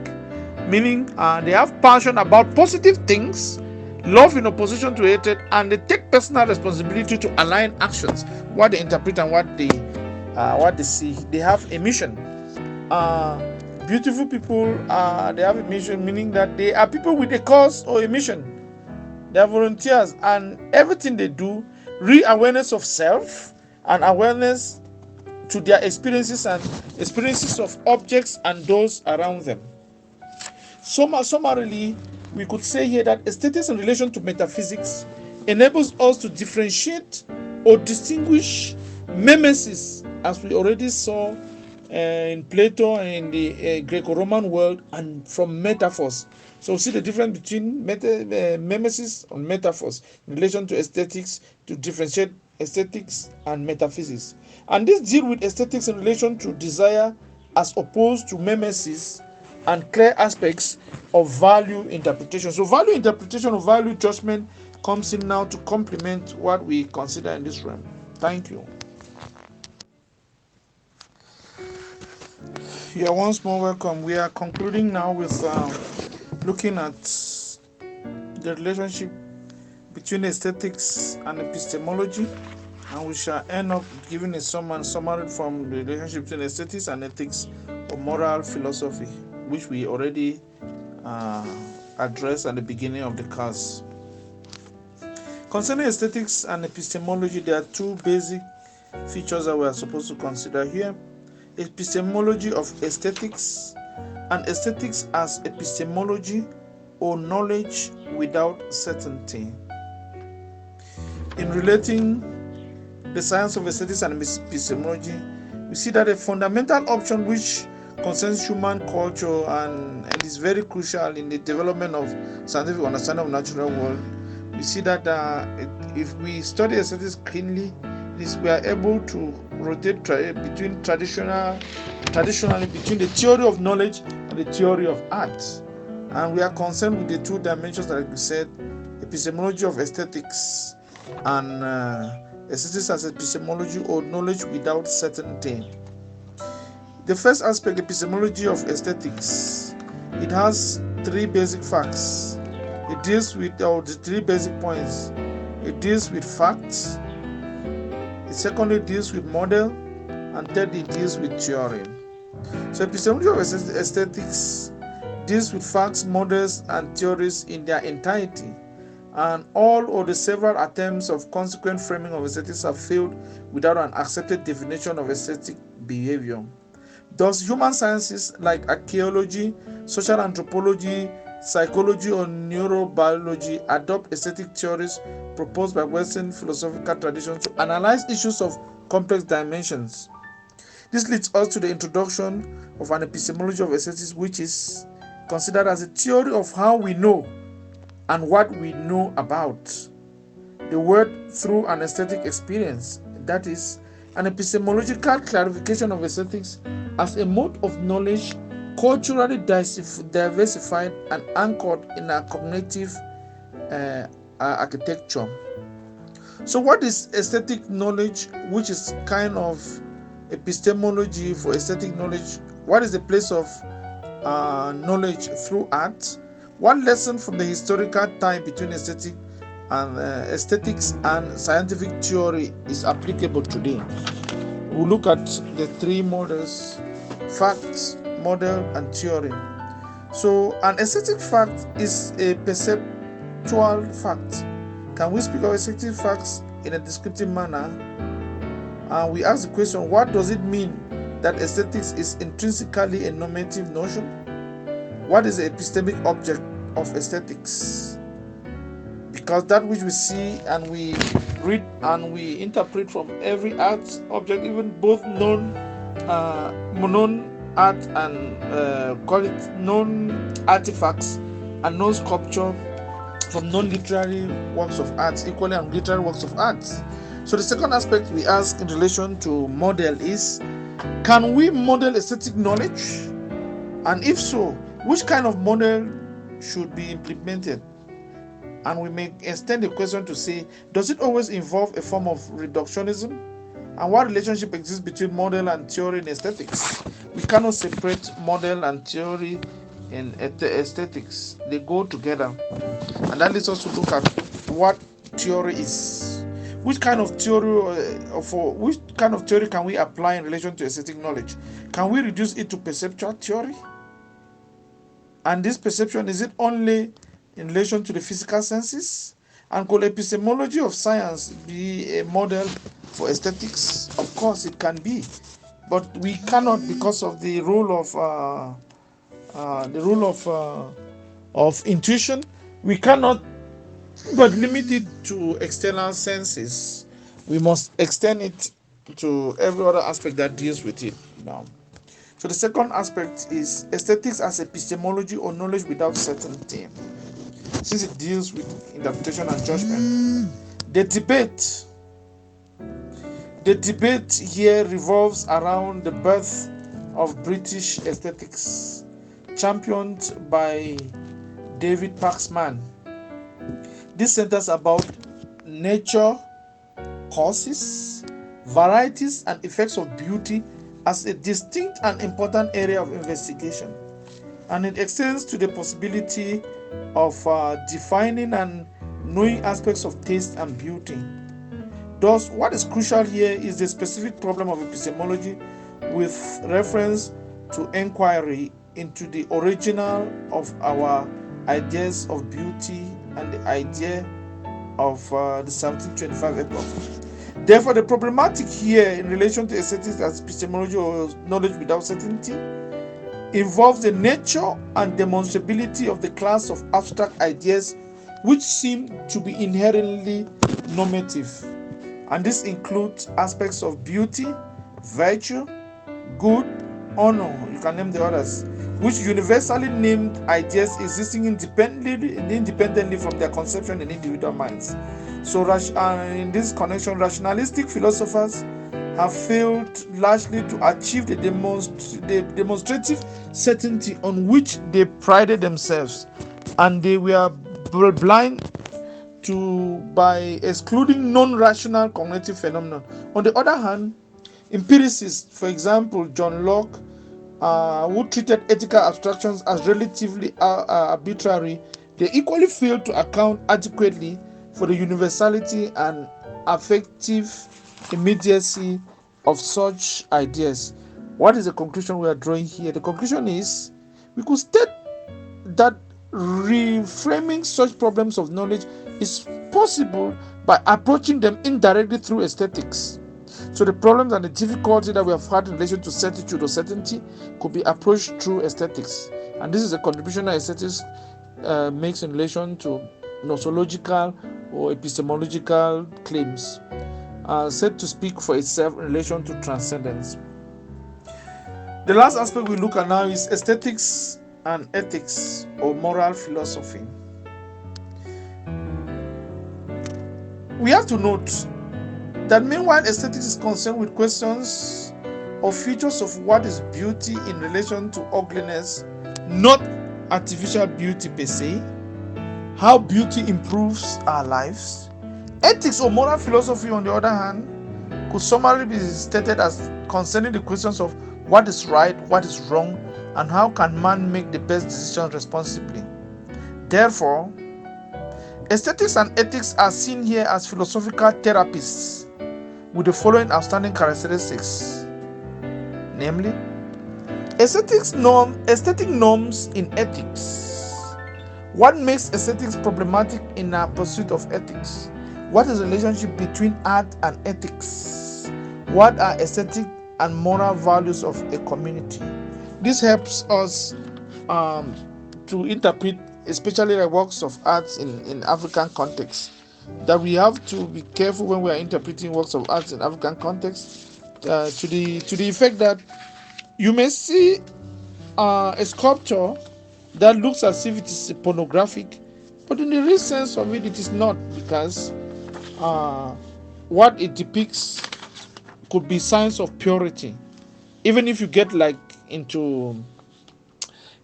meaning they have passion about positive things, love in opposition to hatred, and they take personal responsibility to align actions, what they interpret and what they see. They have a mission. Beautiful people, they have a mission, meaning that they are people with a cause or a mission. They are volunteers, and everything they do, real-awareness of self and awareness to their experiences and experiences of objects and those around them. Summarily, we could say here that aesthetics in relation to metaphysics enables us to differentiate or distinguish mimesis, as we already saw in Plato and in the Greco-Roman world, and from metaphors. So we see the difference between mimesis and metaphors in relation to aesthetics, to differentiate aesthetics and metaphysics. And this deal with aesthetics in relation to desire as opposed to mimesis and clear aspects of value interpretation. So value interpretation or value judgment comes in now to complement what we consider in this realm. Thank you. Yeah, once more welcome. We are concluding now with looking at the relationship between aesthetics and epistemology, and we shall end up giving a summary from the relationship between aesthetics and ethics or moral philosophy, which we already addressed at the beginning of the class. Concerning aesthetics and epistemology, there are two basic features that we are supposed to consider here: epistemology of aesthetics and aesthetics as epistemology or knowledge without certainty. In relating the science of aesthetics and epistemology, we see that a fundamental option which concerns human culture and is very crucial in the development of scientific understanding of natural world. We see that if we study aesthetics keenly, we are able to rotate traditionally between the theory of knowledge and the theory of art. And we are concerned with the two dimensions, like we said, epistemology of aesthetics and aesthetics as epistemology or knowledge without certainty. The first aspect, epistemology of aesthetics, it has three basic facts. It deals with the three basic points. It deals with facts. It secondly deals with model, and thirdly deals with theory. So epistemology of aesthetics deals with facts, models, and theories in their entirety, and all of the several attempts of consequent framing of aesthetics have failed without an accepted definition of aesthetic behavior. Thus, human sciences like archaeology, social anthropology, psychology, or neurobiology adopt aesthetic theories proposed by Western philosophical traditions to analyze issues of complex dimensions. This leads us to the introduction of an epistemology of aesthetics, which is considered as a theory of how we know and what we know about the world through an aesthetic experience. That is, an epistemological clarification of aesthetics as a mode of knowledge culturally diversified and anchored in a cognitive architecture. So what is aesthetic knowledge, which is kind of epistemology for aesthetic knowledge? What is the place of knowledge through art? What lesson from the historical time between aesthetics and scientific theory is applicable today? We'll look at the three models: fact, model, and theory. So an aesthetic fact is a perceptual fact. Can we speak of aesthetic facts in a descriptive manner? We ask the question, what does it mean that aesthetics is intrinsically a normative notion? What is the epistemic object of aesthetics? Because that which we see and we read and we interpret from every art object, even both known art and call it known artifacts and known sculpture from non-literary works of art, equally and literary works of art. So the second aspect we ask in relation to model is, can we model aesthetic knowledge? And if so, which kind of model should be implemented? And we may extend the question to say, does it always involve a form of reductionism? And what relationship exists between model and theory in aesthetics? We cannot separate model and theory in aesthetics. They go together. And that leads us to look at what theory is. Which kind of theory can we apply in relation to aesthetic knowledge? Can we reduce it to perceptual theory? And this perception, is it only in relation to the physical senses? And could epistemology of science be a model for aesthetics? Of course it can be, but we cannot, because of the rule of intuition. We cannot but limit it to external senses. We must extend it to every other aspect that deals with it now. So the second aspect is aesthetics as epistemology or knowledge without certainty, since it deals with interpretation and judgment. The debate here revolves around the birth of British aesthetics, championed by David Paxman. This centers about nature, causes, varieties, and effects of beauty as a distinct and important area of investigation. And it extends to the possibility of defining and knowing aspects of taste and beauty. Thus, what is crucial here is the specific problem of epistemology with reference to inquiry into the original of our ideas of beauty and the idea of the 1725 epoch. Therefore, the problematic here in relation to aesthetics as epistemology or knowledge without certainty involves the nature and demonstrability of the class of abstract ideas which seem to be inherently normative. And this includes aspects of beauty, virtue, good, honor, you can name the others, which universally named ideas existing independently from their conception in individual minds. So in this connection, rationalistic philosophers have failed largely to achieve the demonstrative certainty on which they prided themselves, and they were blind to by excluding non-rational cognitive phenomena. On the other hand, empiricists, for example, John Locke, who treated ethical abstractions as relatively arbitrary, they equally failed to account adequately for the universality and affective immediacy of such ideas. What is the conclusion we are drawing here? The conclusion is we could state that reframing such problems of knowledge is possible by approaching them indirectly through aesthetics. So the problems and the difficulty that we have had in relation to certitude or certainty could be approached through aesthetics. And this is a contribution that aesthetics makes in relation to nosological or epistemological claims, said to speak for itself in relation to transcendence. The last aspect we look at now is aesthetics and ethics or moral philosophy. We have to note that meanwhile aesthetics is concerned with questions or features of what is beauty in relation to ugliness, not artificial beauty per se, how beauty improves our lives. Ethics or moral philosophy, on the other hand, could summarily be stated as concerning the questions of what is right, what is wrong, and how can man make the best decisions responsibly. Therefore, aesthetics and ethics are seen here as philosophical therapists with the following outstanding characteristics, namely, aesthetic norms in ethics. What makes aesthetics problematic in our pursuit of ethics? What is the relationship between art and ethics? What are aesthetic and moral values of a community? This helps us to interpret especially the works of art in African context. That we have to be careful when we are interpreting works of art in African context, to the effect that you may see a sculpture that looks as if it is pornographic, but in the real sense of it, it is not, because what it depicts could be signs of purity. Even if you get like into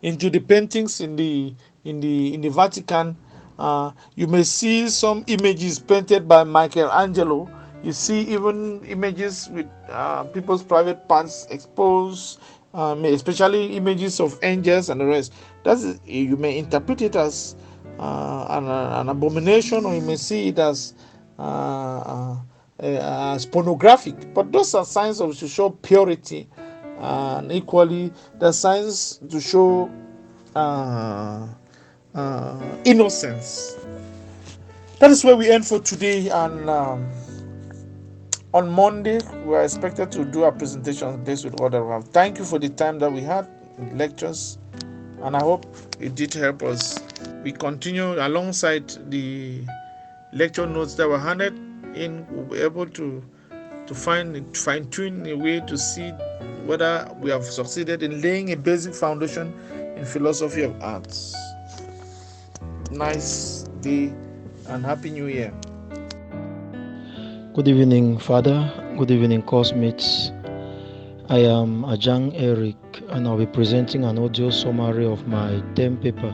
the paintings in the Vatican, you may see some images painted by Michelangelo. You see even images with people's private parts exposed, especially images of angels and the rest. You may interpret it as an abomination, or you may see it as pornographic. But those are signs to show purity, and equally the signs to show innocence. That is where we end for today, and on Monday we are expected to do our presentation based with what we have. Thank you for the time that we had in lectures, and I hope it did help us. We continue alongside the lecture notes that were handed in. We'll be able to fine-tune a way to see whether we have succeeded in laying a basic foundation in philosophy of arts. Nice day and Happy New Year. Good evening, Father. Good evening, Cosmates. I am Ajang Eric, and I'll be presenting an audio summary of my term paper,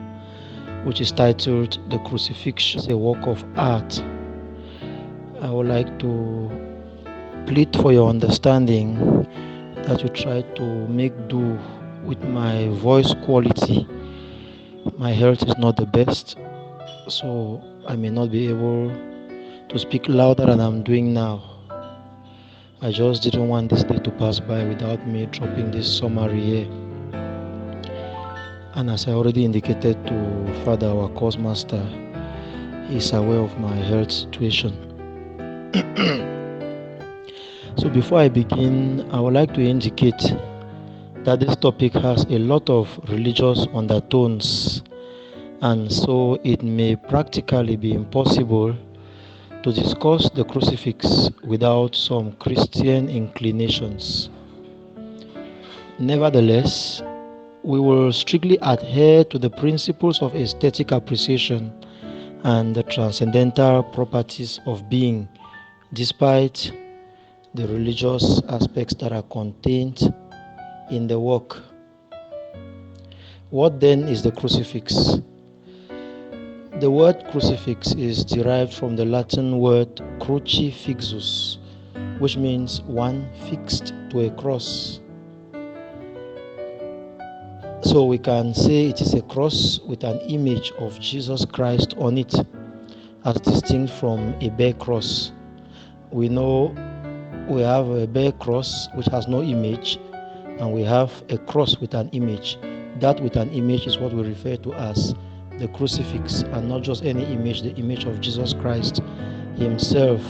which is titled The Crucifixion, a Work of Art. I would like to plead for your understanding that you try to make do with my voice quality. My health is not the best, so I may not be able to speak louder than I'm doing now. I just didn't want this day to pass by without me dropping this summary here. And as I already indicated to Father, our course master, he's aware of my health situation. So before I begin, I would like to indicate that this topic has a lot of religious undertones, and so it may practically be impossible to discuss the crucifix without some Christian inclinations. Nevertheless, we will strictly adhere to the principles of aesthetic appreciation and the transcendental properties of being, despite the religious aspects that are contained in the work. What then is the crucifix? The word crucifix is derived from the Latin word crucifixus, which means one fixed to a cross. So we can say it is a cross with an image of Jesus Christ on it, as distinct from a bare cross. We know we have a bare cross which has no image, and we have a cross with an image. That with an image is what we refer to as the crucifix, and not just any image, the image of Jesus Christ himself.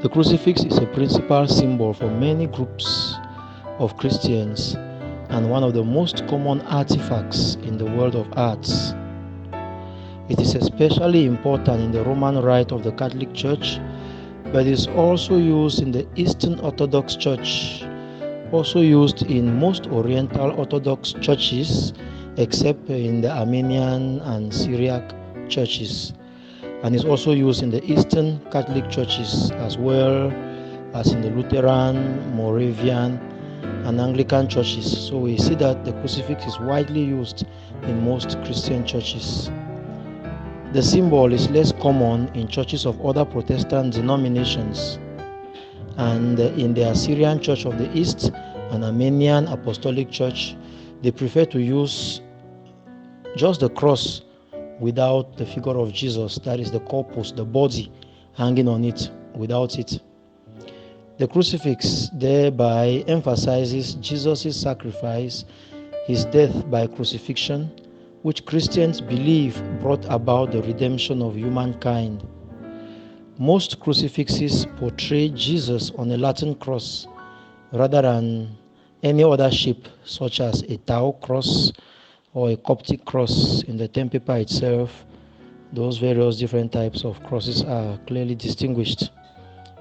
The crucifix is a principal symbol for many groups of Christians and one of the most common artifacts in the world of arts. It is especially important in the Roman Rite of the Catholic Church, but is also used in the Eastern Orthodox Church, also used in most Oriental Orthodox churches, except in the Armenian and Syriac churches, and is also used in the Eastern Catholic churches as well as in the Lutheran, Moravian, and Anglican churches. So we see that the crucifix is widely used in most Christian churches. The symbol is less common in churches of other Protestant denominations, and in the Assyrian Church of the East and Armenian Apostolic Church, they prefer to use just the cross without the figure of Jesus, that is the corpus, the body hanging on it, without it. The crucifix thereby emphasizes Jesus' sacrifice, his death by crucifixion, which Christians believe brought about the redemption of humankind. Most crucifixes portray Jesus on a Latin cross rather than any other shape, such as a Tau cross or a Coptic cross in the temple itself. Those various different types of crosses are clearly distinguished.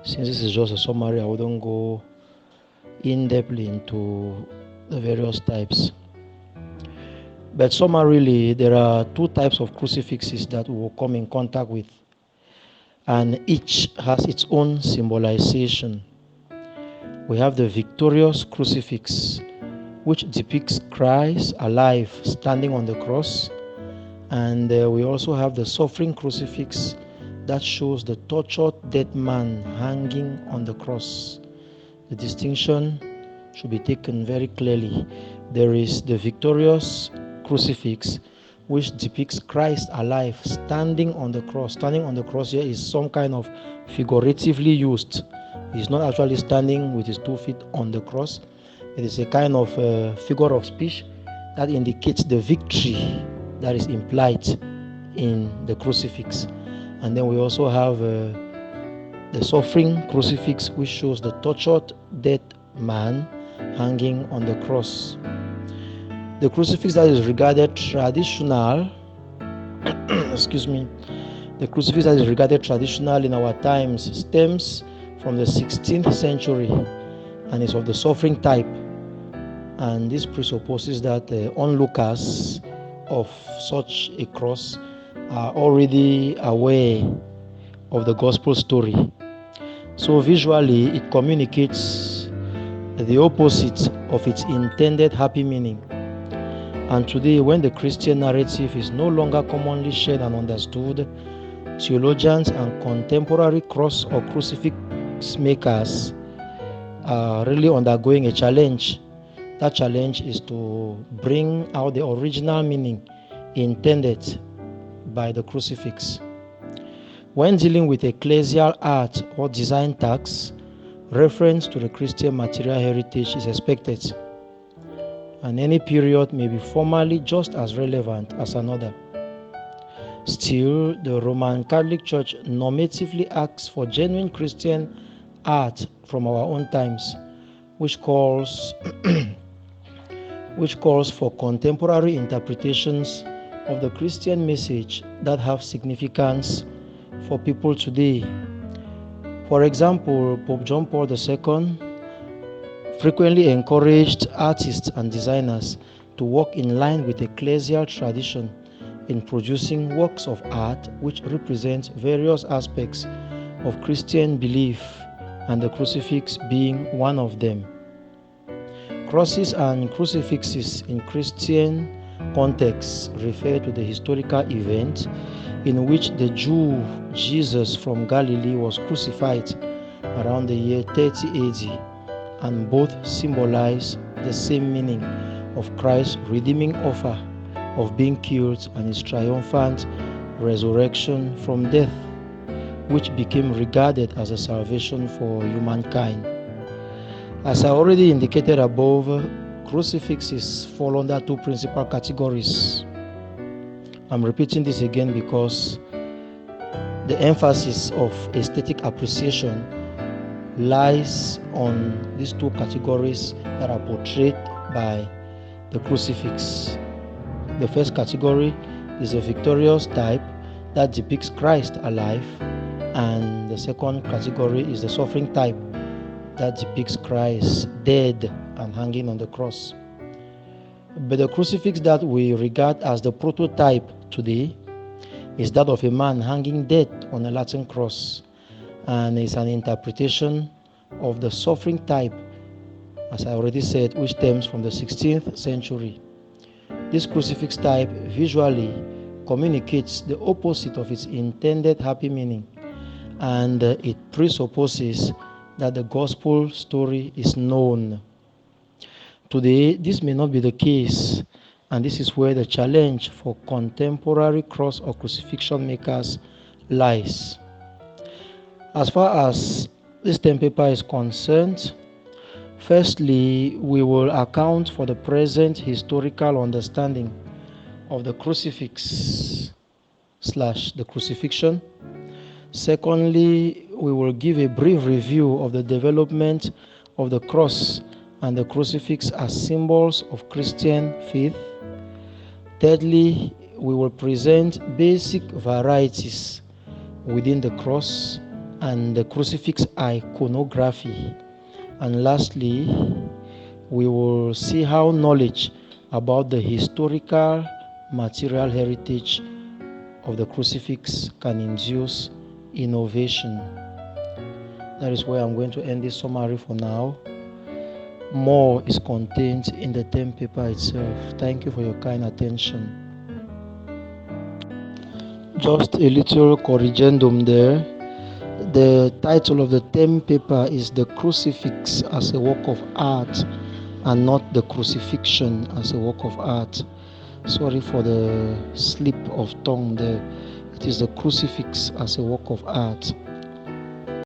Since this is just a summary, I wouldn't go in-depthly into the various types. But summarily, there are two types of crucifixes that we will come in contact with, and each has its own symbolization. We have the victorious crucifix, which depicts Christ alive standing on the cross, and we also have the suffering crucifix that shows the tortured dead man hanging on the cross. The distinction should be taken very clearly. There is the victorious crucifix, which depicts Christ alive standing on the cross. Standing on the cross here is some kind of figuratively used. He's not actually standing with his 2 feet on the cross. It is a kind of figure of speech that indicates the victory that is implied in the crucifix. And then we also have the suffering crucifix, which shows the tortured dead man hanging on the cross. The crucifix that is regarded traditional, the crucifix that is regarded traditional in our times stems from the 16th century and is of the suffering type. And this presupposes that onlookers of such a cross are already aware of the gospel story. So visually, it communicates the opposite of its intended happy meaning. And today, when the Christian narrative is no longer commonly shared and understood, theologians and contemporary cross or crucifix makers are really undergoing a challenge. That challenge is to bring out the original meaning intended by the crucifix. When dealing with ecclesial art or design tags, reference to the Christian material heritage is expected, and any period may be formally just as relevant as another. Still, the Roman Catholic Church normatively asks for genuine Christian art from our own times, which calls for contemporary interpretations of the Christian message that have significance for people today. For example, Pope John Paul II frequently encouraged artists and designers to work in line with ecclesial tradition in producing works of art which represent various aspects of Christian belief, and the crucifix being one of them. Crosses and crucifixes in Christian contexts refer to the historical event in which the Jew Jesus from Galilee was crucified around the year 30 AD, and both symbolize the same meaning of Christ's redeeming offer of being killed and his triumphant resurrection from death, which became regarded as a salvation for humankind. As I already indicated above, crucifixes fall under two principal categories. I'm repeating this again because the emphasis of aesthetic appreciation lies on these two categories that are portrayed by the crucifix. The first category is a victorious type that depicts Christ alive, and the second category is the suffering type that depicts Christ dead and hanging on the cross. But the crucifix that we regard as the prototype today is that of a man hanging dead on a Latin cross, and is an interpretation of the suffering type, as I already said, which stems from the 16th century. This crucifix type visually communicates the opposite of its intended happy meaning, and it presupposes that the gospel story is known. Today, this may not be the case, and this is where the challenge for contemporary cross or crucifixion makers lies. As far as this term paper is concerned, firstly, we will account for the present historical understanding of the crucifix / the crucifixion. Secondly, we will give a brief review of the development of the cross and the crucifix as symbols of Christian faith. Thirdly, we will present basic varieties within the cross and the crucifix iconography. And lastly, we will see how knowledge about the historical material heritage of the crucifix can induce innovation. That is where I'm going to end this summary for now. More is contained in the term paper itself. Thank you for your kind attention. Just a little corrigendum there. The title of the term paper is The Crucifix as a Work of Art, and not The Crucifixion as a Work of Art. Sorry for the slip of tongue there. It is The Crucifix as a Work of Art.